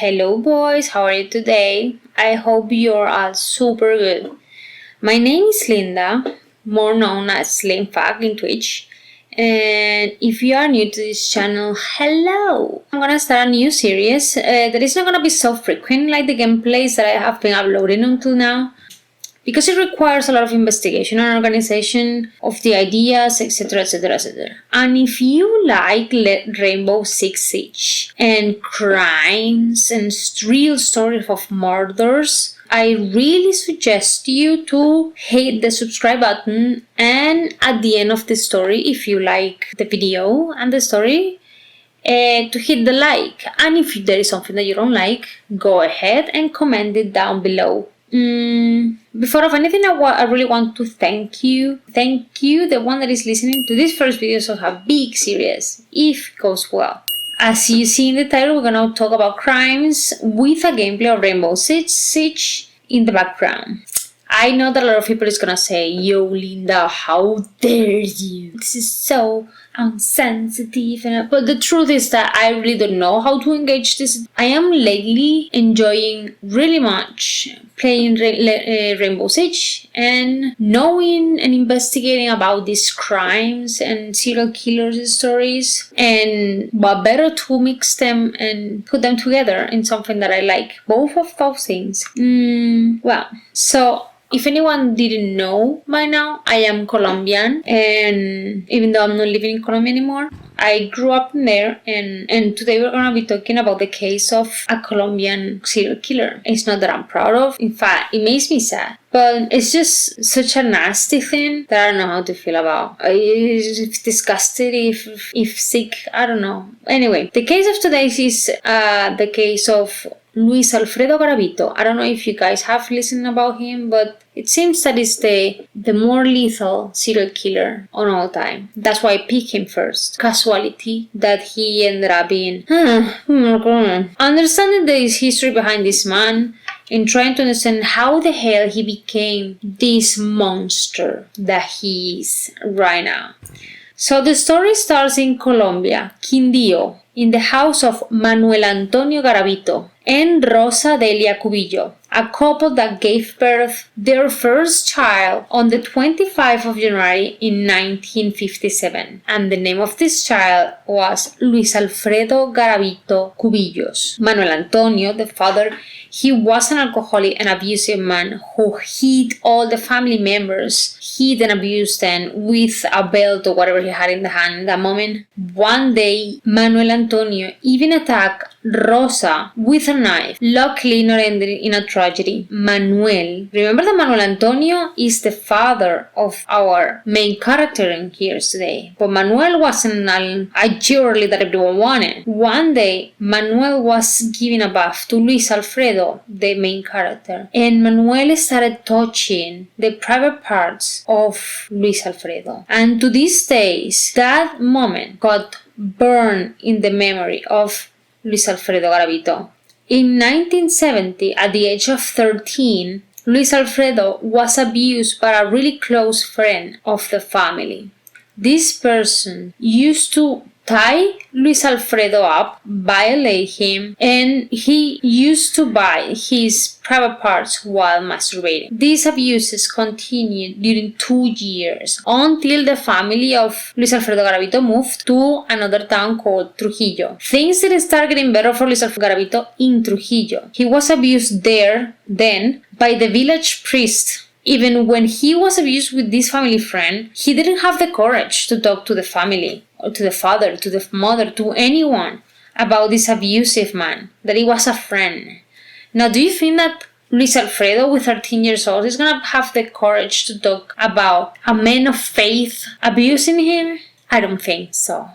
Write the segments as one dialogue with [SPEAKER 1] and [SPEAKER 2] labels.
[SPEAKER 1] Hello boys, how are you today? I hope you're all super good. My name is Linda, more known as Slim Fag in Twitch. And if you are new to this channel, hello! I'm gonna start a new series that is not gonna be so frequent like the gameplays that I have been uploading until now, because it requires a lot of investigation and organization of the ideas, etc, etc, etc. And if you like Rainbow Six Siege and crimes and real stories of murders, I really suggest you to hit the subscribe button, and at the end of the story, if you like the video and the story, to hit the like. And if there is something that you don't like, go ahead and comment it down below. Before of anything, I really want to thank you, the one that is listening to this first video of a big series, if it goes well. As you see in the title, we're gonna talk about crimes with a gameplay of Rainbow Siege in the background. I know that a lot of people is gonna say, yo Linda, how dare you? This is so insensitive. But the truth is that I really don't know how to engage this. I am lately enjoying really much playing Rainbow Siege and knowing and investigating about these crimes and serial killers stories, and what better to mix them and put them together in something that I like. Both of those things. So if anyone didn't know by now, I am Colombian, and even though I'm not living in Colombia anymore, I grew up in there, and today we're going to be talking about the case of a Colombian serial killer. It's not that I'm proud of. In fact, it makes me sad. But it's just such a nasty thing that I don't know how to feel about. If disgusted, if sick, I don't know. Anyway, the case of today is the case of Luis Alfredo Garavito. I don't know if you guys have listened about him, but it seems that it's the more lethal serial killer on all time. That's why I picked him first. Casualty that he ended up being. Understanding the history behind this man and trying to understand how the hell he became this monster that he is right now. So the story starts in Colombia, Quindío, in the house of Manuel Antonio Garavito and Rosa Delia Cubillo, a couple that gave birth their first child on the 25th of January in 1957. And the name of this child was Luis Alfredo Garavito Cubillos. Manuel Antonio, the father, he was an alcoholic and abusive man who hit all the family members, hit and abused them with a belt or whatever he had in the hand in that moment. One day, Manuel Antonio even attacked Rosa with a knife. Luckily, not ended in a tragedy. Manuel, remember that Manuel Antonio is the father of our main character in here today. But Manuel wasn't a jewelry that everyone wanted. One day, Manuel was giving a bath to Luis Alfredo, the main character, and Manuel started touching the private parts of Luis Alfredo. And to these days, that moment got burned in the memory of Luis Alfredo Garavito. In 1970, at the age of 13, Luis Alfredo was abused by a really close friend of the family. This person used to tie Luis Alfredo up, violate him, and he used to bite his private parts while masturbating. These abuses continued during 2 years until the family of Luis Alfredo Garavito moved to another town called Trujillo. Things didn't start getting better for Luis Alfredo Garavito in Trujillo. He was abused there then by the village priest. Even when he was abused with this family friend, he didn't have the courage to talk to the family, or to the father, to the mother, to anyone about this abusive man, that he was a friend. Now, do you think that Luis Alfredo, with 13 years old, is gonna have the courage to talk about a man of faith abusing him? I don't think so.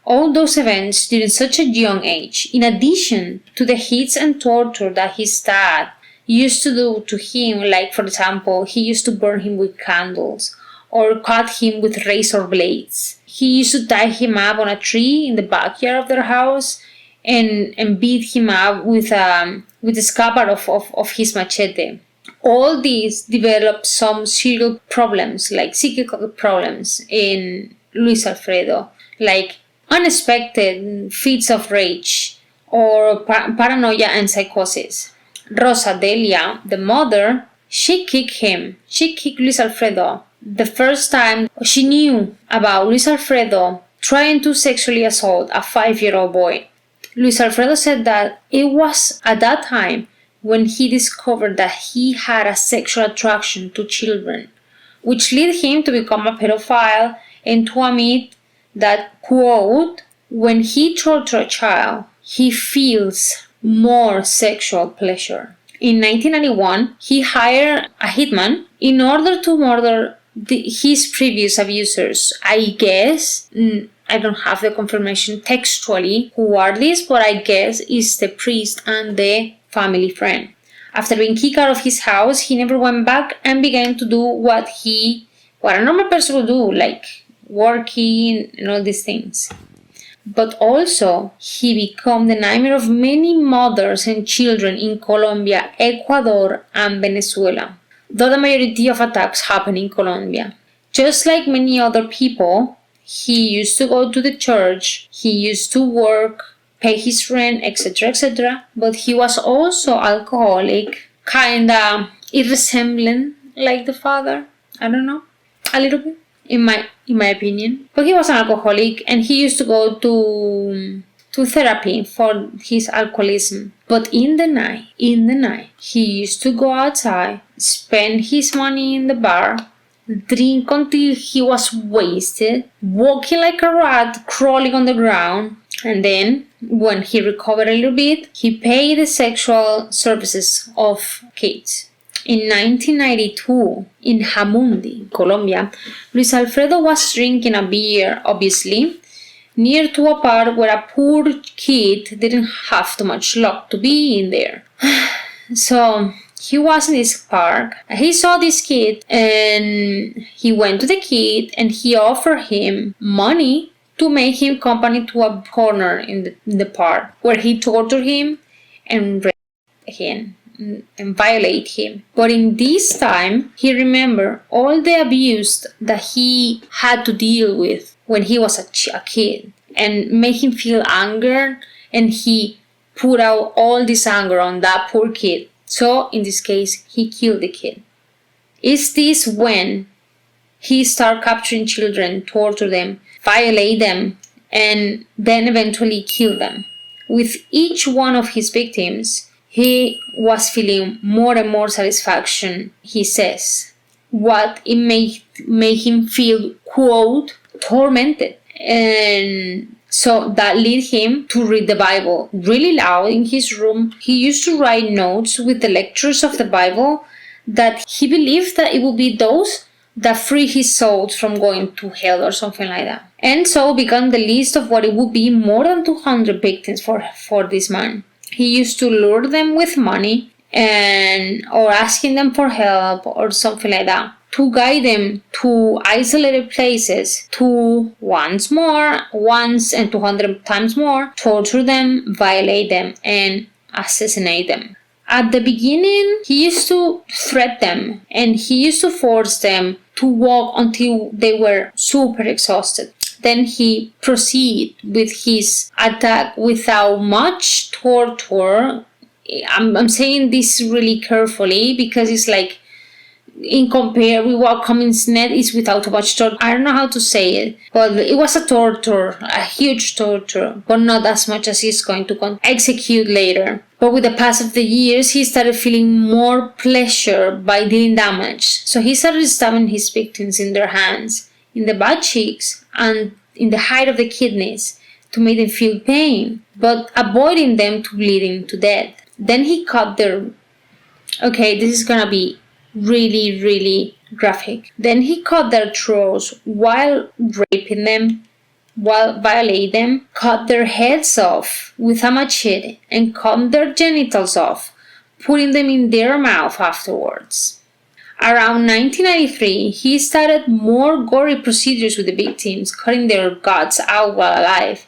[SPEAKER 1] All those events during such a young age, in addition to the hits and torture that his dad used to do to him, like for example, he used to burn him with candles or cut him with razor blades. He used to tie him up on a tree in the backyard of their house and beat him up with the scabbard of his machete. All these developed some serious problems, like psychical problems in Luis Alfredo, like unexpected fits of rage or paranoia and psychosis. Rosa Delia, the mother, she kicked him. She kicked Luis Alfredo the first time she knew about Luis Alfredo trying to sexually assault a 5-year-old boy. Luis Alfredo said that it was at that time when he discovered that he had a sexual attraction to children, which led him to become a pedophile and to admit that, quote, when he tortures a child, he feels more sexual pleasure. In 1991, he hired a hitman in order to murder his previous abusers. I guess, I don't have the confirmation textually who are these, but I guess it's the priest and the family friend. After being kicked out of his house, he never went back and began to do what a normal person would do, like working and all these things. But also, he became the nightmare of many mothers and children in Colombia, Ecuador, and Venezuela, though the majority of attacks happen in Colombia. Just like many other people, he used to go to the church, he used to work, pay his rent, etc., etc., but he was also alcoholic, kinda irresemblant like the father, I don't know, a little bit. In my opinion. But he was an alcoholic and he used to go to therapy for his alcoholism. But in the night, he used to go outside, spend his money in the bar, drink until he was wasted, walking like a rat, crawling on the ground, and then when he recovered a little bit, he paid the sexual services of kids. In 1992, in Jamundi, Colombia, Luis Alfredo was drinking a beer, obviously, near to a park where a poor kid didn't have too much luck to be in there. So he was in this park. He saw this kid and he went to the kid and he offered him money to make him company to a corner in the park where he tortured him and raped him and violate him. But in this time, he remembered all the abuse that he had to deal with when he was a kid and made him feel anger, and he put out all this anger on that poor kid. So in this case, he killed the kid. Is this when he started capturing children, torture them, violate them, and then eventually kill them? With each one of his victims, he was feeling more and more satisfaction, he says. What it made him feel, quote, tormented. And so that led him to read the Bible really loud in his room. He used to write notes with the lectures of the Bible that he believed that it would be those that free his soul from going to hell or something like that. And so began the list of what it would be more than 200 victims for this man. He used to lure them with money or asking them for help or something like that, to guide them to isolated places, to once and 200 times more, torture them, violate them, and assassinate them. At the beginning, he used to threaten them and he used to force them to walk until they were super exhausted. Then he proceeded with his attack without much torture. I'm saying this really carefully because it's like, in compare with what comes next, is without much torture. I don't know how to say it, but it was a torture, a huge torture, but not as much as he's going to execute later. But with the pass of the years, he started feeling more pleasure by dealing damage. So he started stabbing his victims in their hands, in the butt cheeks, and in the height of the kidneys to make them feel pain, but avoiding them to bleeding to death. Then he cut their... Okay, this is gonna be really, really graphic. Then he cut their throats while raping them, while violating them, cut their heads off with a machete, and cut their genitals off, putting them in their mouth afterwards. Around 1993, he started more gory procedures with the victims, cutting their guts out while alive.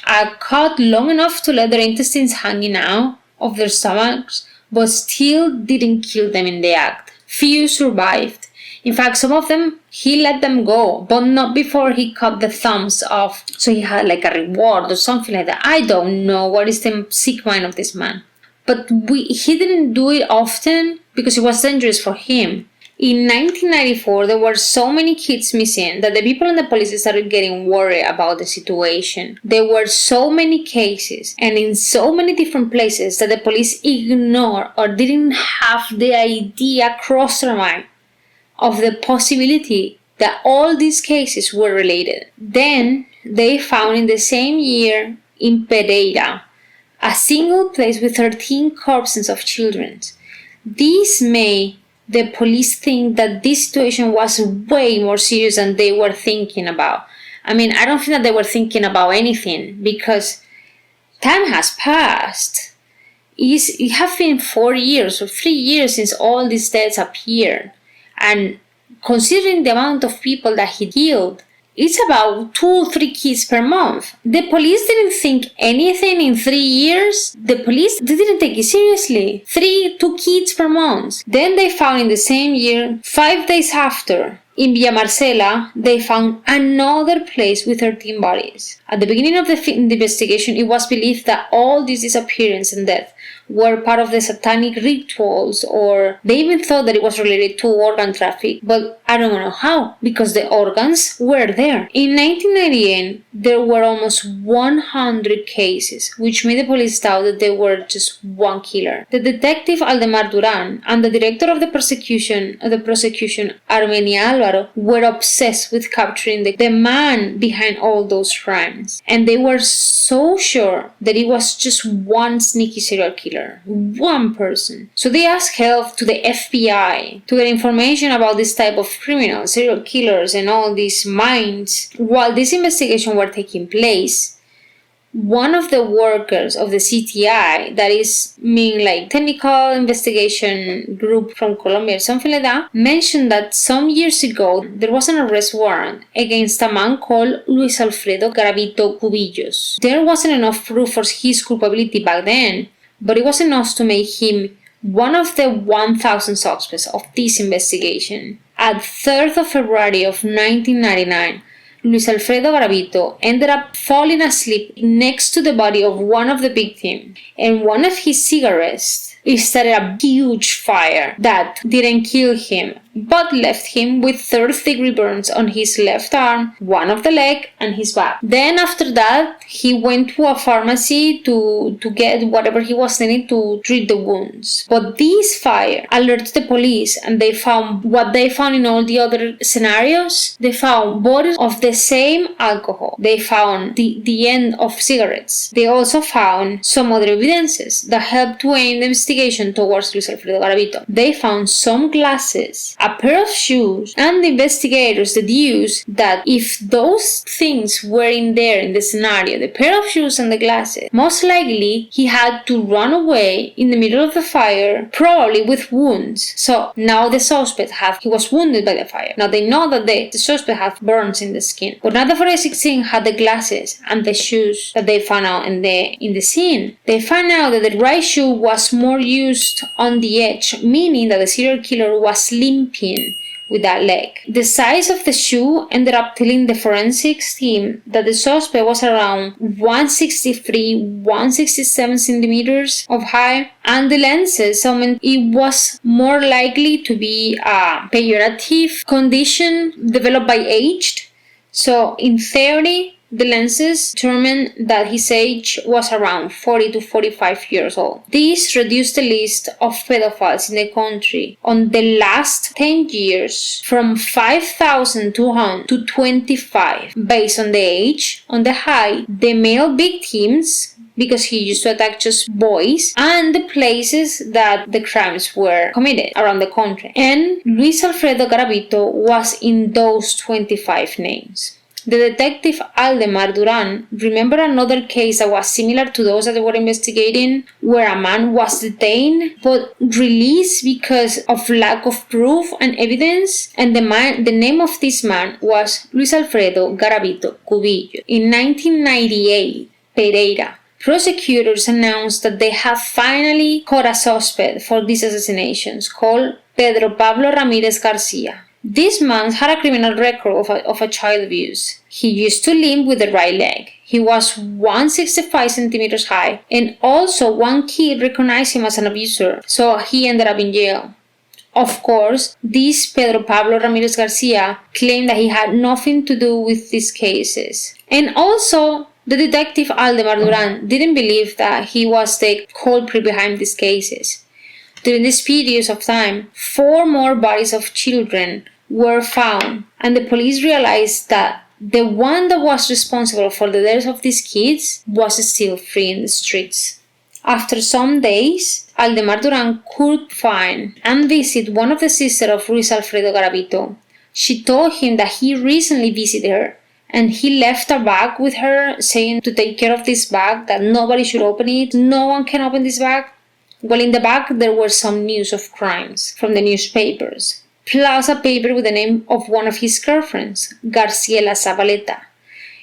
[SPEAKER 1] A cut long enough to let their intestines hanging out of their stomachs, but still didn't kill them in the act. Few survived. In fact, some of them, he let them go, but not before he cut the thumbs off. So he had like a reward or something like that. I don't know what is the sick mind of this man. But he didn't do it often because it was dangerous for him. In 1994, there were so many kids missing that the people and the police started getting worried about the situation. There were so many cases and in so many different places that the police ignored or didn't have the idea cross their mind of the possibility that all these cases were related. Then they found in the same year in Pereira a single place with 13 corpses of children. This made the police think that this situation was way more serious than they were thinking about. I mean, I don't think that they were thinking about anything because time has passed. It has been 4 years or 3 years since all these deaths appeared. And considering the amount of people that he killed, it's about 2 or 3 kids per month. The police didn't think anything in 3 years. The police didn't take it seriously. 2 kids per month. Then they found in the same year, 5 days after, in Villa Marcela, they found another place with 13 bodies. At the beginning of the investigation, it was believed that all these disappearances and deaths were part of the satanic rituals, or they even thought that it was related to organ traffic, but I don't know how, because the organs were there. In 1998, there were almost 100 cases, which made the police doubt that there were just one killer. The detective Aldemar Duran and the director of the prosecution, Armenia Alvaro, were obsessed with capturing the man behind all those crimes, and they were so sure that it was just one sneaky serial killer. One person. So they asked help to the FBI to get information about this type of criminals, serial killers, and all these minds. While this investigation were taking place, one of the workers of the CTI, that is mean like technical investigation group from Colombia or something like that, mentioned that some years ago there was an arrest warrant against a man called Luis Alfredo Garavito Cubillos. There wasn't enough proof for his culpability back then, but it was enough to make him one of the 1,000 suspects of this investigation. At 3rd of February of 1999, Luis Alfredo Garavito ended up falling asleep next to the body of one of the victims, and one of his cigarettes started a huge fire that didn't kill him, but left him with 3rd-degree burns on his left arm, one of the leg, and his back. Then after that, he went to a pharmacy to get whatever he was needing to treat the wounds. But this fire alerted the police, and they found what they found in all the other scenarios. They found bottles of the same alcohol. They found the end of cigarettes. They also found some other evidences that helped to aim the investigation towards Luis Alfredo Garavito. They found some glasses, a pair of shoes, and the investigators deduced that if those things were in there in the scenario, the pair of shoes and the glasses, most likely he had to run away in the middle of the fire, probably with wounds. So now the suspect he was wounded by the fire. Now they know that the suspect had burns in the skin. But now the forensic team had the glasses and the shoes that they found out in the scene. They found out that the right shoe was more used on the edge, meaning that the serial killer was limping with that leg. The size of the shoe ended up telling the forensics team that the suspect was around 163-167 centimeters of height, and the lenses, it was more likely to be a pejorative condition developed by age. So in theory, the lenses determined that his age was around 40 to 45 years old. This reduced the list of pedophiles in the country on the last 10 years from 5,200 to 25, based on the age, on the height, the male victims, because he used to attack just boys, and the places that the crimes were committed around the country. And Luis Alfredo Garavito was in those 25 names. The detective Aldemar Duran remembered another case that was similar to those that they were investigating, where a man was detained but released because of lack of proof and evidence, and the name of this man was Luis Alfredo Garavito Cubillo. In 1998, Pereira, prosecutors announced that they have finally caught a suspect for these assassinations called Pedro Pablo Ramirez Garcia. This man had a criminal record of a child abuse. He used to limp with the right leg. He was 165 centimeters high, and also one kid recognized him as an abuser, so he ended up in jail. Of course, this Pedro Pablo Ramirez Garcia claimed that he had nothing to do with these cases. And also, the detective Aldemar Duran didn't believe that he was the culprit behind these cases. During this period of time, 4 more bodies of children were found, and the police realized that the one that was responsible for the deaths of these kids was still free in the streets. After some days, Aldemar Duran could find and visit one of the sisters of Luis Alfredo Garavito. She told him that he recently visited her, and he left a bag with her saying to take care of this bag, that nobody should open it, no one can open this bag. Well, in the bag there were some news of crimes from the newspapers, plus a paper with the name of one of his girlfriends, Garciela Zabaleta.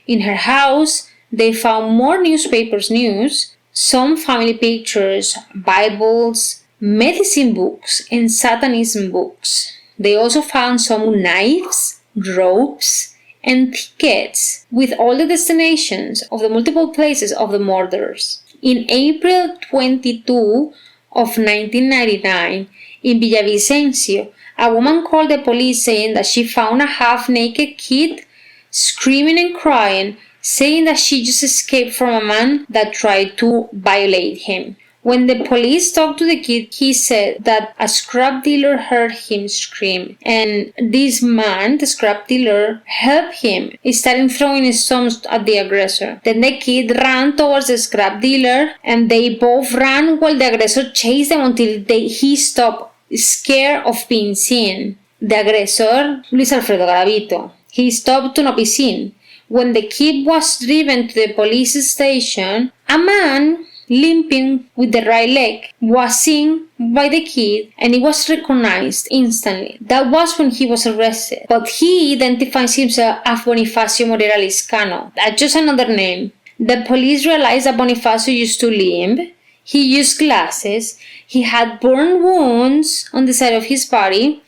[SPEAKER 1] In her house, they found more newspapers news, some family pictures, Bibles, medicine books, and Satanism books. They also found some knives, ropes, and tickets with all the destinations of the multiple places of the murders. In April 22 of 1999, in Villavicencio, a woman called the police saying that she found a half-naked kid screaming and crying, saying that she just escaped from a man that tried to violate him. When the police talked to the kid, he said that a scrap dealer heard him scream, and this man, the scrap dealer, helped him, starting throwing stones at the aggressor. Then the kid ran towards the scrap dealer, and they both ran while the aggressor chased them until he stopped, scared of being seen. The aggressor, Luis Alfredo Garavito, he stopped to not be seen. When the kid was driven to the police station, a man limping with the right leg was seen by the kid, and he was recognized instantly. That was when he was arrested. But he identifies himself as Bonifacio Morera Liscano. That's just another name. The police realized that Bonifacio used to limp. He used glasses. He had burn wounds on the side of his body.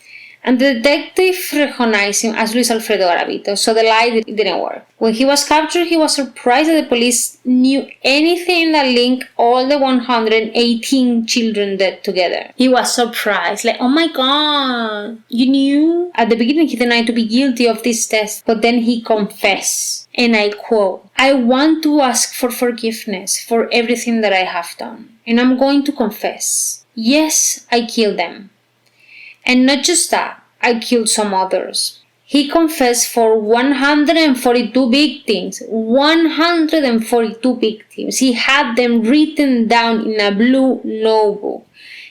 [SPEAKER 1] And the detective recognized him as Luis Alfredo Garavito, so the lie didn't work. When he was captured, he was surprised that the police knew anything that linked all the 118 children dead together. He was surprised, like, oh my god, you knew? At the beginning, he denied to be guilty of this test, but then he confessed, and I quote, "I want to ask for forgiveness for everything that I have done, and I'm going to confess. Yes, I killed them. And not just that, I killed some others." He confessed for 142 victims. 142 victims. He had them written down in a blue notebook.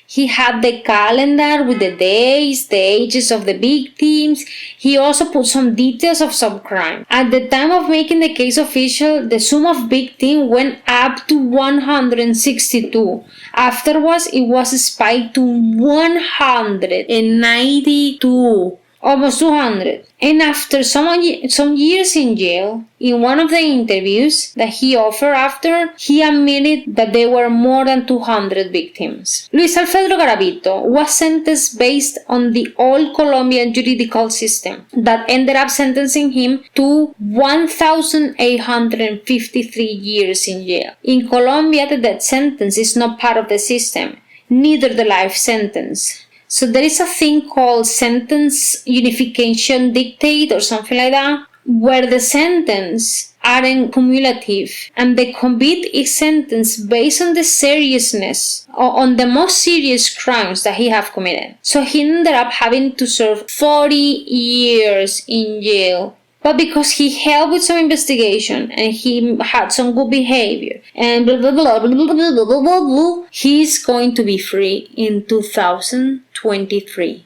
[SPEAKER 1] He had the calendar with the days, the ages of the victims. He also put some details of some crime. At the time of making the case official, the sum of victims went up to 162. Afterwards, it was spiked to 192. Almost 200. And after some years in jail, in one of the interviews that he offered after, he admitted that there were more than 200 victims. Luis Alfredo Garavito was sentenced based on the old Colombian juridical system that ended up sentencing him to 1,853 years in jail. In Colombia, the death sentence is not part of the system, neither the life sentence. So there is a thing called sentence unification dictate or something like that, where the sentence aren't cumulative and the convict is sentenced based on the seriousness or on the most serious crimes that he have committed. So he ended up having to serve 40 years in jail. But because he helped with some investigation and he had some good behavior and blah blah blah blah blah blah blah blah blah, blah, he's going to be free in 2023,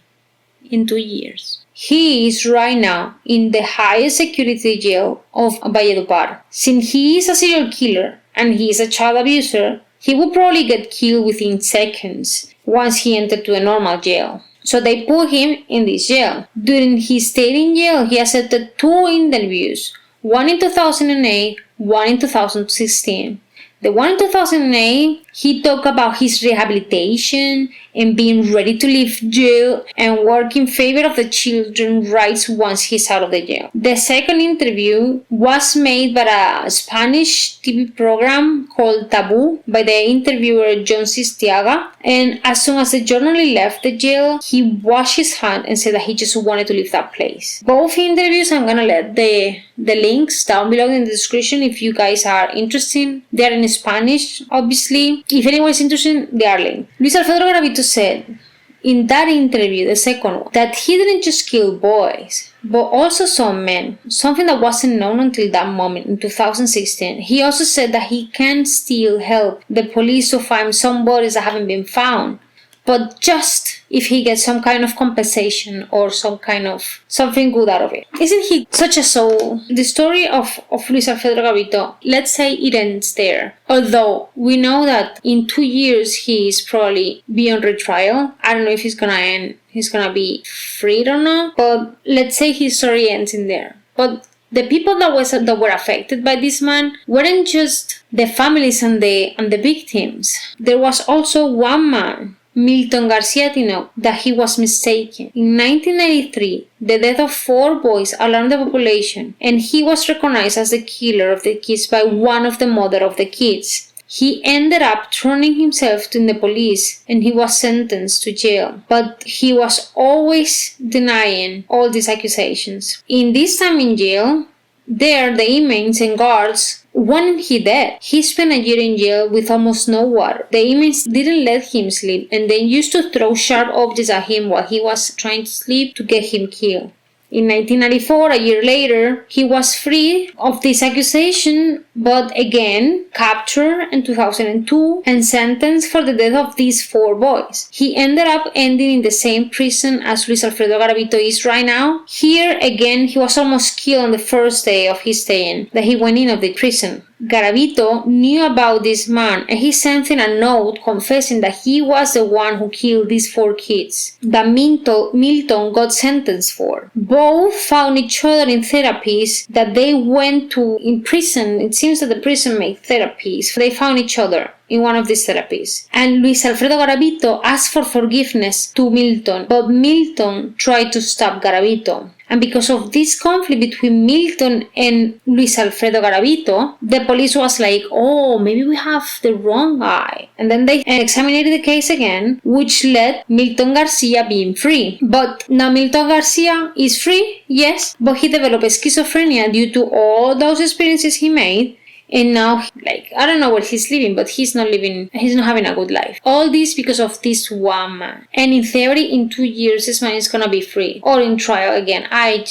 [SPEAKER 1] in 2 years. He is right now in the highest security jail of Valledupar. Since he is a serial killer and he is a child abuser, he would probably get killed within seconds once he entered to a normal jail. So they put him in this jail. During his stay in jail, he accepted 2 interviews, one in 2008, one in 2016. The one in 2008, he talked about his rehabilitation and being ready to leave jail and work in favor of the children's rights once he's out of the jail. The second interview was made by a Spanish TV program called TABU by the interviewer John Sistiaga, and as soon as the journalist left the jail, he washed his hand and said that he just wanted to leave that place. Both interviews, I'm gonna let the links down below in the description if you guys are interested. They are in Spanish, obviously. If anyone is interested, they are linked. Luis Alfredo Garavito said in that interview, the second one, that he didn't just kill boys, but also some men, something that wasn't known until that moment in 2016. He also said that he can still help the police to find some bodies that haven't been found, but just if he gets some kind of compensation or some kind of something good out of it. Isn't he such a soul? The story of Luis Alfredo Garavito, let's say it ends there. Although we know that in 2 years he is probably beyond retrial. I don't know if he's gonna be freed or not, but let's say his story ends in there. But the people that were affected by this man weren't just the families and the victims. There was also one man, Milton Garcia Tinoch, that he was mistaken. In 1993, the death of 4 boys alarmed the population, and he was recognized as the killer of the kids by one of the mother of the kids. He ended up turning himself in the police and he was sentenced to jail. But he was always denying all these accusations. In this time in jail, there the inmates and guards wanted him dead. He spent a year in jail with almost no water. The inmates didn't let him sleep and they used to throw sharp objects at him while he was trying to sleep to get him killed. In 1994, a year later, he was free of this accusation, but again captured in 2002 and sentenced for the death of these 4 boys. He ended up ending in the same prison as Luis Alfredo Garavito is right now. Here again, he was almost killed on the first day of his stay that he went in of the prison. Garavito knew about this man and he sent in a note confessing that he was the one who killed these 4 kids that Milton got sentenced for. Both found each other in therapies that they went to in prison. It seems that the prison made therapies. They found each other in one of these therapies. And Luis Alfredo Garavito asked for forgiveness to Milton, but Milton tried to stop Garavito. And because of this conflict between Milton and Luis Alfredo Garavito, the police was like, oh, maybe we have the wrong guy. And then they examined the case again, which led Milton Garcia being free. But now Milton Garcia is free, yes, but he developed schizophrenia due to all those experiences he made. And now, I don't know where he's living, but he's not having a good life. All this because of this one man. And in theory, in 2 years, this man is gonna be free. Or in trial again. I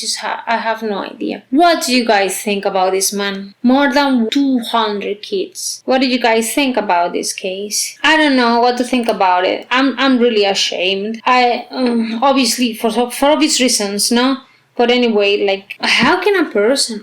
[SPEAKER 1] have no idea. What do you guys think about this man? More than 200 kids. What do you guys think about this case? I don't know what to think about it. I'm really ashamed. Obviously, for obvious reasons, no? But anyway, how can a person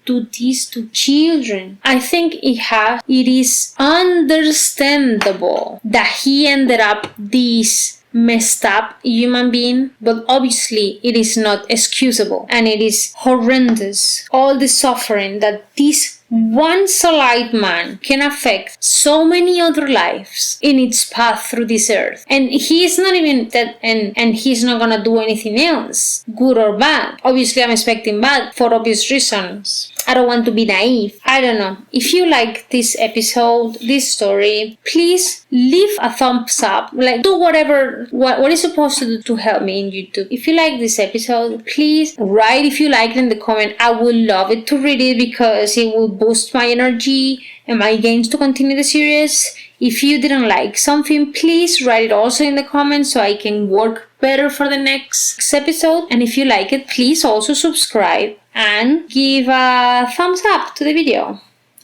[SPEAKER 1] do this to children? I think it is understandable that he ended up this messed up human being, but obviously it is not excusable and it is horrendous. All the suffering that this one solid man can affect so many other lives in its path through this earth, and he's not even that, and he's not gonna do anything else, good or bad. Obviously I'm expecting bad for obvious reasons. I don't want to be naive. I don't know. If you like this episode, this story, please leave a thumbs up. Do whatever, what is supposed to do to help me in YouTube. If you like this episode, please write if you like it in the comment. I would love it to read it because it will boost my energy and my gains to continue the series. If you didn't like something, please write it also in the comments so I can work better for the next episode. And if you like it, please also subscribe and give a thumbs up to the video.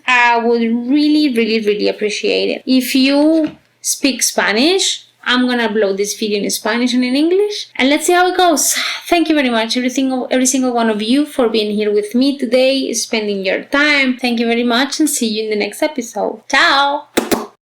[SPEAKER 1] I would really appreciate it. If you speak Spanish, I'm gonna upload this video in Spanish and in English, and let's see how it goes. Thank you very much, every single one of you, for being here with me today, spending your time. Thank you very much, and see you in the next episode. Ciao!